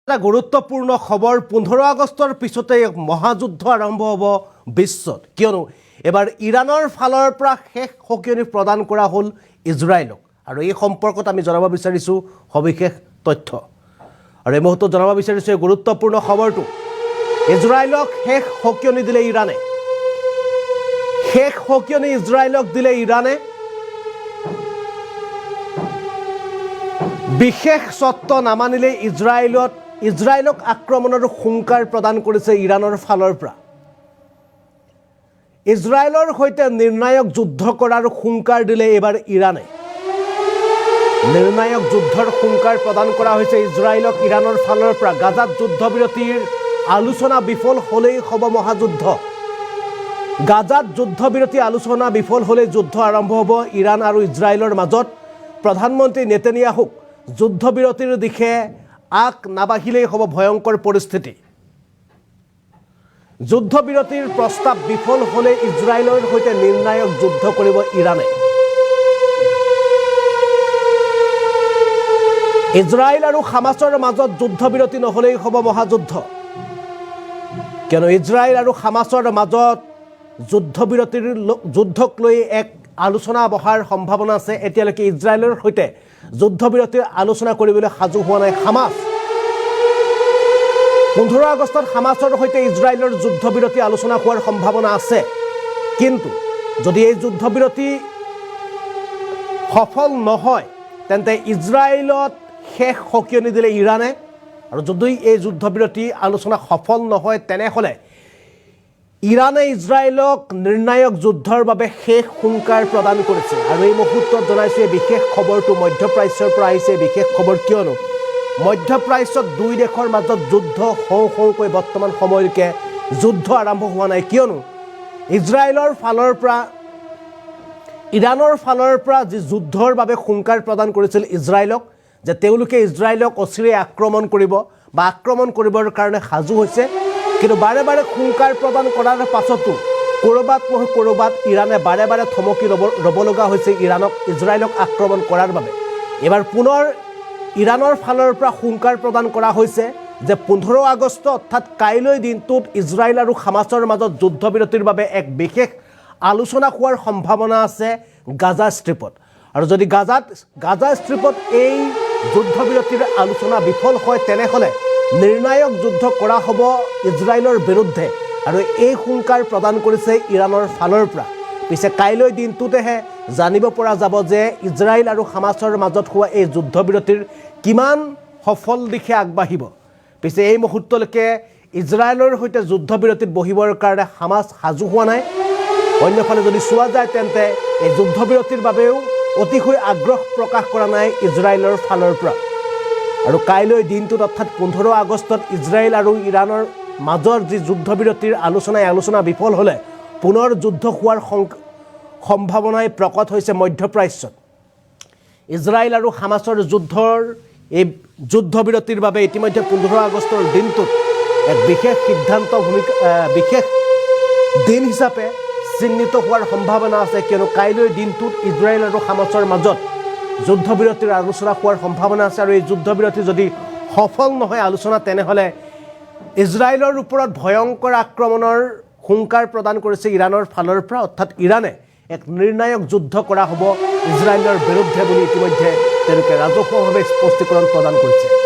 এটা গুৰুত্বপূৰ্ণ খবৰ 15 আগষ্টৰ পিছতে মহাযুদ্ধ আৰম্ভ হ'ব বিশ্বত কিয়নো এবাৰ ইৰাণৰ ফালৰ পৰা শেষ সকিয়নি প্ৰদান কৰা হ'ল ইজৰাইলক আৰু এই সম্পৰ্কত আমি জনাব বিচাৰিছো সবিশেষ তথ্য আৰু এই মুহূৰ্তত জনাব বিচাৰিছো এই গুৰুত্বপূৰ্ণ খবৰটো ইজৰাইলক শেষ সকিয়নি দিলে ইৰাণে শেষ সকিয়নি ইজৰাইলক দিলে ইৰাণে বিশেষ চৰ্ত নামানিলে ইজৰাইলক আক্ৰমণৰ হুংকাৰ প্ৰদান কৰিছে ইৰাণৰ ফালৰ পৰা ইজৰাইলৰ সৈতে নিৰ্ণায়ক যুদ্ধ কৰাৰ হুংকাৰ দিলে এবাৰ ইৰাণে নিৰ্ণায়ক যুদ্ধৰ হুংকাৰ প্ৰদান কৰা হৈছে ইজৰাইলক ইৰাণৰ ফালৰ পৰা গাজাত যুদ্ধবিৰতিৰ আলোচনা বিফল হ'লেই হ'ব মহাযুদ্ধ গাজাত যুদ্ধবিৰতি আলোচনা বিফল হ'লে যুদ্ধ আৰম্ভ হ'ব ইৰাণ আৰু ইজৰাইলৰ মাজত প্ৰধানমন্ত্ৰী নেতানিয়াহুক যুদ্ধবিৰতিৰ দিশে আক নাবাহিলেই হ'ব ভয়ংকৰ পৰিস্থিতি যুদ্ধবিৰতিৰ প্ৰস্তাৱ বিফল হ'লে ইজৰাইলৰ সৈতে নিৰ্ণায়ক যুদ্ধ কৰিব ইৰাণে ইজৰাইল আৰু হামাছৰ মাজত যুদ্ধবিৰতি নহ'লেই হ'ব মহাযুদ্ধ কিয়নো ইজৰাইল আৰু হামাছৰ মাজত যুদ্ধক লৈ এক আলোচনা বহাৰ সম্ভাৱনা আছে এতিয়ালৈকে ইজৰাইলৰ সৈতে যুদ্ধবিৰতিৰ আলোচনা কৰিবলৈ সাজু হোৱা নাই হামাছ 15 আগষ্টত হামাছৰ সৈতে ইজৰাইলৰ যুদ্ধবিৰতি আলোচনা হোৱাৰ সম্ভাৱনা আছে কিন্তু যদি এই যুদ্ধবিৰতি সফল নহয় তেন্তে ইজৰাইলত শেষ সকিয়নি দিলে ইৰাণে আৰু যদি এই যুদ্ধবিৰতি আলোচনা সফল নহয় তেনেহ'লে ইৰাণে ইজৰাইলক নিৰ্ণায়ক যুদ্ধৰ বাবে শেষ হুংকাৰ প্ৰদান কৰিছে আৰু এই মুহূৰ্তত জনাইছে বিশেষ খবৰটো মধ্যপ্ৰাচ্যৰ পৰা আহিছে বিশেষ খবৰ কিয়নো মধ্যপ্ৰাচ্যত দুই দেশৰ মাজত যুদ্ধ হওঁকৈ বৰ্তমান সময়লৈকে যুদ্ধ আৰম্ভ হোৱা নাই কিয়নো ইজৰাইলৰ ফালৰ পৰা ইৰাণৰ ফালৰ পৰা যি যুদ্ধৰ বাবে হুংকাৰ প্ৰদান কৰিছিল ইজৰাইলক যে তেওঁলোকে ইজৰাইলক অচিৰে আক্ৰমণ কৰিব বা আক্ৰমণ কৰিবৰ কাৰণে সাজু হৈছে কিন্তু বাৰে বাৰে হুংকাৰ প্ৰদান কৰাৰ পাছতো ক'ৰবাত নহয় ক'ৰবাত ইৰাণে বাৰে বাৰে থমকি ৰ'ব লগা হৈছে ইজৰাইলক আক্ৰমণ কৰাৰ বাবে এবাৰ পুনৰ ইৰাণৰ ফালৰ পৰা হুংকাৰ প্ৰদান কৰা হৈছে যে 15 আগষ্ট অৰ্থাৎ কাইলৈ দিনটোত ইজৰাইল আৰু হামাছৰ মাজত যুদ্ধবিৰতিৰ বাবে এক বিশেষ আলোচনা হোৱাৰ সম্ভাৱনা আছে গাজা ষ্ট্ৰিপত আৰু যদি গাজা ষ্ট্ৰিপত এই যুদ্ধবিৰতিৰ আলোচনা বিফল হয় তেনেহ'লে নিৰ্ণায়ক যুদ্ধ কৰা হ'ব ইজৰাইলৰ বিৰুদ্ধে আৰু এই হুংকাৰ প্ৰদান কৰিছে ইৰাণৰ ফালৰ পৰা পিছে কাইলৈ দিনটোতেহে জানিব পৰা যাব যে ইজৰাইল আৰু হামাছৰ মাজত হোৱা এই যুদ্ধবিৰতিৰ কিমান সফল দিশে আগবাঢ়িব পিছে এই মুহূৰ্তলৈকে ইজৰাইলৰ সৈতে যুদ্ধবিৰতিত বহিবৰ কাৰণে হামাছ সাজু হোৱা নাই অন্যফালে যদি চোৱা যায় তেন্তে এই যুদ্ধবিৰতিৰ বাবেও অতিশয় আগ্ৰহ প্ৰকাশ কৰা নাই ইজৰাইলৰ ফালৰ পৰা আৰু কাইলৈ দিনটোত অৰ্থাৎ 15 আগষ্টত ইজৰাইল আৰু ইৰাণৰ মাজৰ যি যুদ্ধবিৰতিৰ আলোচনা বিফল হ'লে পুনৰ যুদ্ধ হোৱাৰ সম্ভাৱনাই প্ৰকট হৈছে মধ্যপ্ৰাচ্যত ইজৰাইল আৰু হামাছৰ এই যুদ্ধবিৰতিৰ বাবে ইতিমধ্যে 15 আগষ্টৰ দিনটোত এক বিশেষ বিশেষ দিন হিচাপে চিহ্নিত হোৱাৰ সম্ভাৱনা আছে কিয়নো কাইলৈ দিনটোত ইজৰাইল আৰু হামাছৰ মাজত যুদ্ধবিৰতিৰ আলোচনা হোৱাৰ সম্ভাৱনা আছে আৰু এই যুদ্ধবিৰতি যদি সফল নহয় আলোচনা তেনেহ'লে ইজৰাইলৰ ওপৰত ভয়ংকৰ আক্ৰমণৰ হুংকাৰ প্ৰদান কৰিছে ইৰাণৰ ফালৰ পৰা অৰ্থাৎ ইৰাণে এক নিৰ্ণায়ক যুদ্ধ কৰা হ'ব ইজৰাইলৰ বিৰুদ্ধে বুলি ইতিমধ্যে তেওঁলোকে ৰাজহুৱাভাৱে স্পষ্টীকৰণ প্ৰদান কৰিছে